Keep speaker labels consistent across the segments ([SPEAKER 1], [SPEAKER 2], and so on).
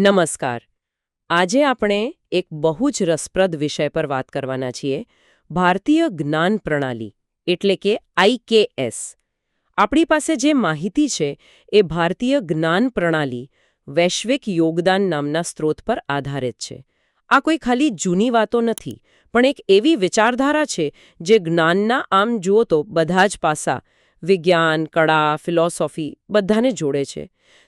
[SPEAKER 1] નમસ્કાર. આજે આપણે એક બહુ જ રસપ્રદ વિષય પર વાત કરવાના છીએ. ભારતીય જ્ઞાન પ્રણાલી એટલે કે IKS. આપણી પાસે જે માહિતી છે એ ભારતીય જ્ઞાન પ્રણાલી વૈશ્વિક યોગદાન નામના સ્ત્રોત પર આધારિત છે. આ કોઈ ખાલી જૂની વાતો નથી, પણ એક એવી વિચારધારા છે જે જ્ઞાનના આમ જુઓ તો બધા જ પાસા વિજ્ઞાન, કળા, ફિલોસોફી બધાને જોડે છે.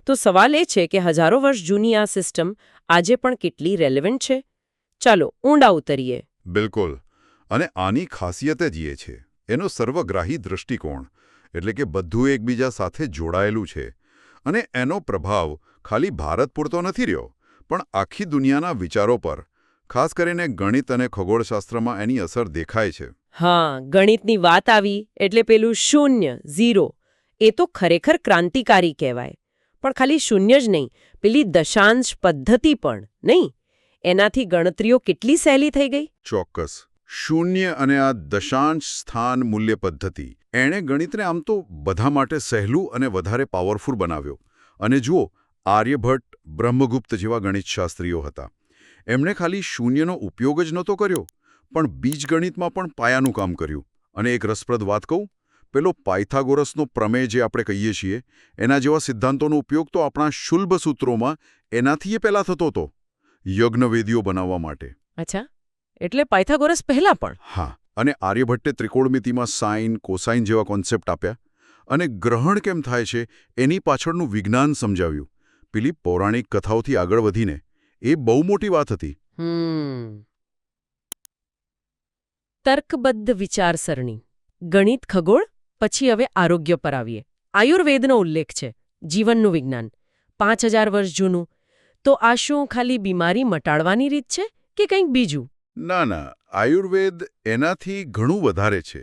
[SPEAKER 1] તો સવાલ એ છે કે હજારો વર્ષ જૂની આ સિસ્ટમ આજે પણ કેટલી રેલેવન્ટ છે? ચાલો ઊંડા ઉતરીએ.
[SPEAKER 2] બિલકુલ. અને આની ખાસિયત જ એ છે એનો સર્વગ્રાહી દૃષ્ટિકોણ, એટલે કે બધું એકબીજા સાથે જોડાયેલું છે. અને એનો પ્રભાવ ખાલી ભારત પૂરતો નથી રહ્યો, પણ આખી દુનિયાના વિચારો પર, ખાસ કરીને ગણિત અને ખગોળશાસ્ત્રમાં એની અસર દેખાય છે.
[SPEAKER 1] હા, ગણિતની વાત આવી એટલે પેલું શૂન્ય, ઝીરો, એ તો ખરેખર ક્રાંતિકારી કહેવાય. પણ ખાલી શૂન્ય જ નહીં, પેલી દશાંશ પદ્ધતિ પણ નહીં. એનાથી ગણતરીઓ કેટલી સહેલી થઈ ગઈ.
[SPEAKER 2] ચોક્કસ. શૂન્ય અને આ દશાંશ સ્થાન મૂલ્ય પદ્ધતિ એણે ગણિતને આમ તો બધા માટે સહેલું અને વધારે પાવરફુલ બનાવ્યો. અને જુઓ, આર્યભટ્ટ, બ્રહ્મગુપ્ત જેવા ગણિતશાસ્ત્રીઓ હતા. એમણે ખાલી શૂન્યનો ઉપયોગ જ નહોતો કર્યો, પણ બીજગણિતમાં પણ પાયાનું કામ કર્યું. અને એક રસપ્રદ વાત કહું, પેલો પાયથાગોરસનો પ્રમેય જે આપણે કહીએ છીએ, એના જેવા સિદ્ધાંતોનો ઉપયોગ તો આપણા શુલ્બ સૂત્રોમાં એનાથી પહેલાં થતો હતો, યજ્ઞવેદીઓ બનાવવા માટે.
[SPEAKER 1] અચ્છા, એટલે પાયથાગોરસ પહેલા પણ?
[SPEAKER 2] હા, અને આર્યભટ્ટે ત્રિકોણમિતિમાં સાઇન, કોસાઇન જેવા કોન્સેપ્ટ આપ્યા. અને ગ્રહણ કેમ થાય છે એની પાછળનું વિજ્ઞાન સમજાવ્યું. પેલી પૌરાણિક કથાઓથી આગળ વધીને એ બહુ મોટી વાત હતી.
[SPEAKER 1] તર્કબદ્ધ વિચારસરણી. ગણિત, ખગોળ, પછી હવે આરોગ્ય પર આવીએ. આયુર્વેદનો ઉલ્લેખ છે, જીવનનું વિજ્ઞાન, 5000 વર્ષ જૂનું. તો આ શું ખાલી બીમારી મટાડવાની રીત છે કે કંઈક બીજું?
[SPEAKER 2] ના ના, આયુર્વેદ એનાથી ઘણું વધારે છે.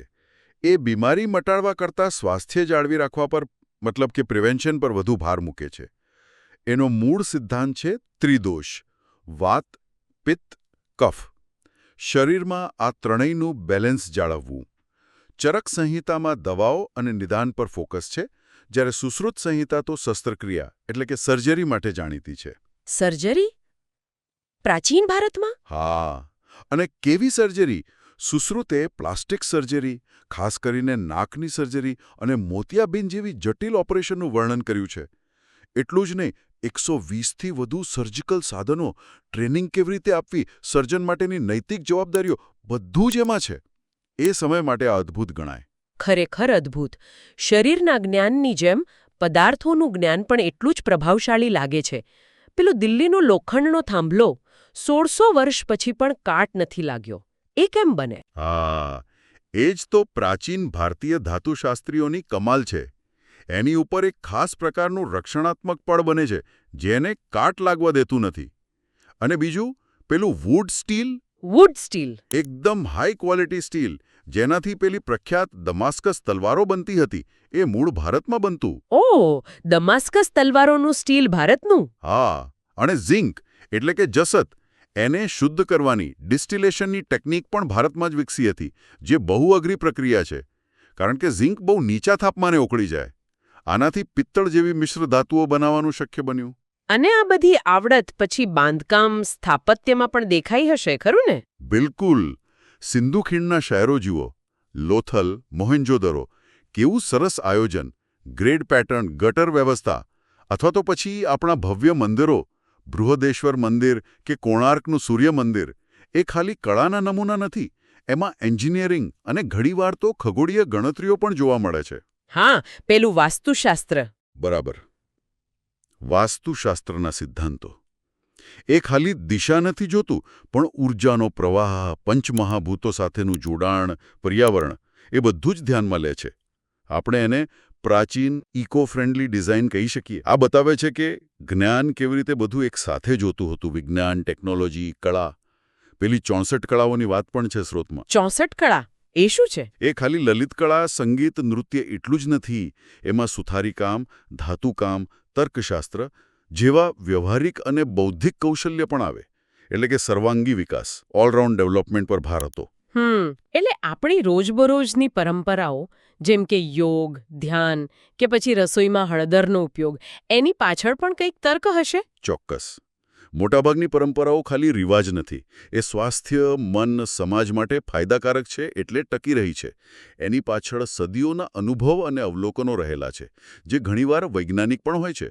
[SPEAKER 2] એ બીમારી મટાડવા કરતાં સ્વાસ્થ્ય જાળવી રાખવા પર, મતલબ કે પ્રિવેન્શન પર વધુ ભાર મૂકે છે. એનો મૂળ સિદ્ધાંત છે ત્રિદોષ: વાત, પિત્ત, કફ. શરીરમાં આ ત્રણેયનું બેલેન્સ જાળવવું. ચરક સંહિતામાં દવાઓ અને નિદાન પર ફોકસ છે, જ્યારે સુશ્રુત સંહિતા તો શસ્ત્રક્રિયા એટલે કે સર્જરી માટે જાણીતી છે.
[SPEAKER 1] સર્જરી? પ્રાચીન ભારતમાં?
[SPEAKER 2] હા, અને કેવી સર્જરી! સુશ્રુતે પ્લાસ્ટિક સર્જરી, ખાસ કરીને નાકની સર્જરી અને મોતિયાબિંદ જેવી જટિલ ઓપરેશનનું વર્ણન કર્યું છે. એટલું જ નહીં, 120થી વધુ સર્જિકલ સાધનો, ટ્રેનિંગ કેવી રીતે આપવી, સર્જન માટેની નૈતિક જવાબદારીઓ, બધું જ એમાં છે. એ સમય માટે આ અદ્ભુત ગણાય.
[SPEAKER 1] ખરેખર અદ્ભુત. શરીરના જ્ઞાનની જેમ પદાર્થોનું જ્ઞાન પણ એટલું જ પ્રભાવશાળી લાગે છે. પેલો દિલ્હીનો લોખંડનો થાંભલો 1600 વર્ષ પછી પણ કાટ નથી લાગ્યો. એ કેમ બને?
[SPEAKER 2] હા, એ જ તો પ્રાચીન ભારતીય ધાતુશાસ્ત્રીઓની કમાલ છે. એની ઉપર એક ખાસ પ્રકારનું રક્ષણાત્મક પડ બને છે, જેને કાટ લાગવા દેતું નથી. અને બીજું, પેલું વુડ સ્ટીલ.
[SPEAKER 1] Wood steel?
[SPEAKER 2] એકદમ હાઈ ક્વોલિટી સ્ટીલ, જેનાથી પેલી પ્રખ્યાત દમાસ્કસ તલવારો બનતી હતી, એ મૂળ ભારતમાં બનતું.
[SPEAKER 1] ઓહ, દમાસ્કસ તલવારોનું સ્ટીલ ભારતનું?
[SPEAKER 2] હા, અને ઝિંક એટલે કે જસત, એને શુદ્ધ કરવાની ડિસ્ટિલેશનની ટેકનિક પણ ભારતમાં જ વિકસી હતી, જે બહુ અઘરી પ્રક્રિયા છે, કારણ કે ઝિંક બહુ નીચા તાપમાને ઓગળી જાય. આનાથી પિત્તળ જેવી મિશ્ર ધાતુઓ બનાવવાનું શક્ય બન્યું.
[SPEAKER 1] અને આ બધી આવડત પછી બાંધકામ, સ્થાપત્યમાં પણ દેખાઈ હશે, ખરું ને?
[SPEAKER 2] બિલકુલ. સિંધુ ખીણના શહેરો જુઓ, લોથલ, મોહેન્જોદરો. કેવું સરસ આયોજન, ગ્રેડ પેટર્ન, ગટર વ્યવસ્થા. અથવા તો પછી આપણા ભવ્ય મંદિરો, બૃહદેશ્વર મંદિર કે કોણાર્કનું સૂર્ય મંદિર. એ ખાલી કળાના નમૂના નથી, એમાં એન્જિનિયરિંગ અને ઘણીવાર તો ખગોળીય ગણતરીઓ પણ જોવા મળે છે.
[SPEAKER 1] હા, પેલું વાસ્તુશાસ્ત્ર.
[SPEAKER 2] બરાબર. વાસ્તુશાસ્ત્રના સિદ્ધાંતો. એ ખાલી દિશા નથી જોતું, પણ ઊર્જાનો પ્રવાહ, પંચમહાભૂતો સાથેનું જોડાણ, પર્યાવરણ, એ બધું જ ધ્યાનમાં લે છે. આપણે એને પ્રાચીન ઇકો ફ્રેન્ડલી ડિઝાઇન કહી શકીએ. આ બતાવે છે કે જ્ઞાન કેવી રીતે બધું એક સાથે જોતું હતું: વિજ્ઞાન, ટેકનોલોજી, કળા. પેલી 64 કળાઓની વાત પણ છે સ્રોતમાં.
[SPEAKER 1] 64 કળા? એ શું છે?
[SPEAKER 2] એ ખાલી લલિત કળા, સંગીત, નૃત્ય એટલું જ નથી. એમાં સુથારીકામ, ધાતુકામ, તર્કશાસ્ત્ર જેવા વ્યવહારિક અને બૌદ્ધિક કૌશલ્ય પણ આવે. એટલે કે સર્વાંગી વિકાસ, ઓલરાઉન્ડ ડેવલપમેન્ટ પર ભાર હતો.
[SPEAKER 1] એટલે આપણી રોજબરોજની પરંપરાઓ, જેમ કે યોગ, ધ્યાન કે પછી રસોઈમાં હળદરનો ઉપયોગ, એની પાછળ પણ કંઈક તર્ક હશે?
[SPEAKER 2] ચોક્કસ. મોટાભાગની પરંપરાઓ ખાલી રિવાજ નથી. એ સ્વાસ્થ્ય, મન, સમાજ માટે ફાયદાકારક છે એટલે ટકી રહી છે. એની પાછળ સદીઓના અનુભવ અને અવલોકનો રહેલા છે, જે ઘણીવાર વૈજ્ઞાનિક પણ હોય છે.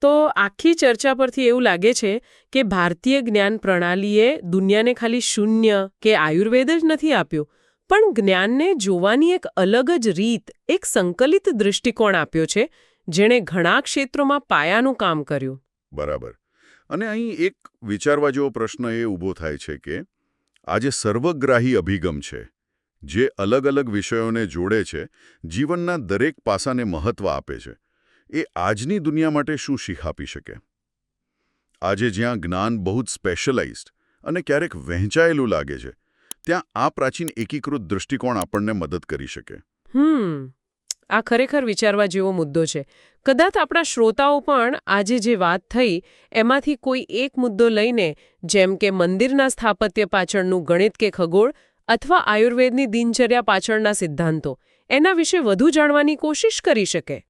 [SPEAKER 1] તો આખી ચર્ચા પરથી એવું લાગે છે કે ભારતીય જ્ઞાન પ્રણાલીએ દુનિયાને ખાલી શૂન્ય કે આયુર્વેદ જ નથી આપ્યું, પણ જ્ઞાનને જોવાની એક અલગ જ રીત, એક સંકલિત દૃષ્ટિકોણ આપ્યો છે, જેણે ઘણા ક્ષેત્રોમાં પાયાનું કામ કર્યું.
[SPEAKER 2] બરાબર. અને અહીં એક વિચારવા જેવો પ્રશ્ન એ ઊભો થાય છે કે આ જે સર્વગ્રાહી અભિગમ છે, જે અલગ અલગ વિષયોને જોડે છે, જીવનના દરેક પાસાને મહત્વ આપે છે, એ આજની દુનિયા માટે શું શીખ આપી શકે? આજે જ્યાં જ્ઞાન બહુ જ સ્પેશિયલાઇઝ્ડ અને ક્યારેક વહેંચાયેલું લાગે છે, ત્યાં આ પ્રાચીન એકીકૃત દૃષ્ટિકોણ આપણને મદદ કરી શકે.
[SPEAKER 1] આ ખરેખર વિચારવા જેવો મુદ્દો છે. કદાચ આપણા શ્રોતાઓ પણ આજે જે વાત થઈ એમાંથી કોઈ એક મુદ્દો લઈને, જેમ કે મંદિરના સ્થાપત્ય પાછળનું ગણિત કે ખગોળ, અથવા આયુર્વેદની દિનચર્યા પાછળના સિદ્ધાંતો, એના વિશે વધુ જાણવાની કોશિશ કરી શકે.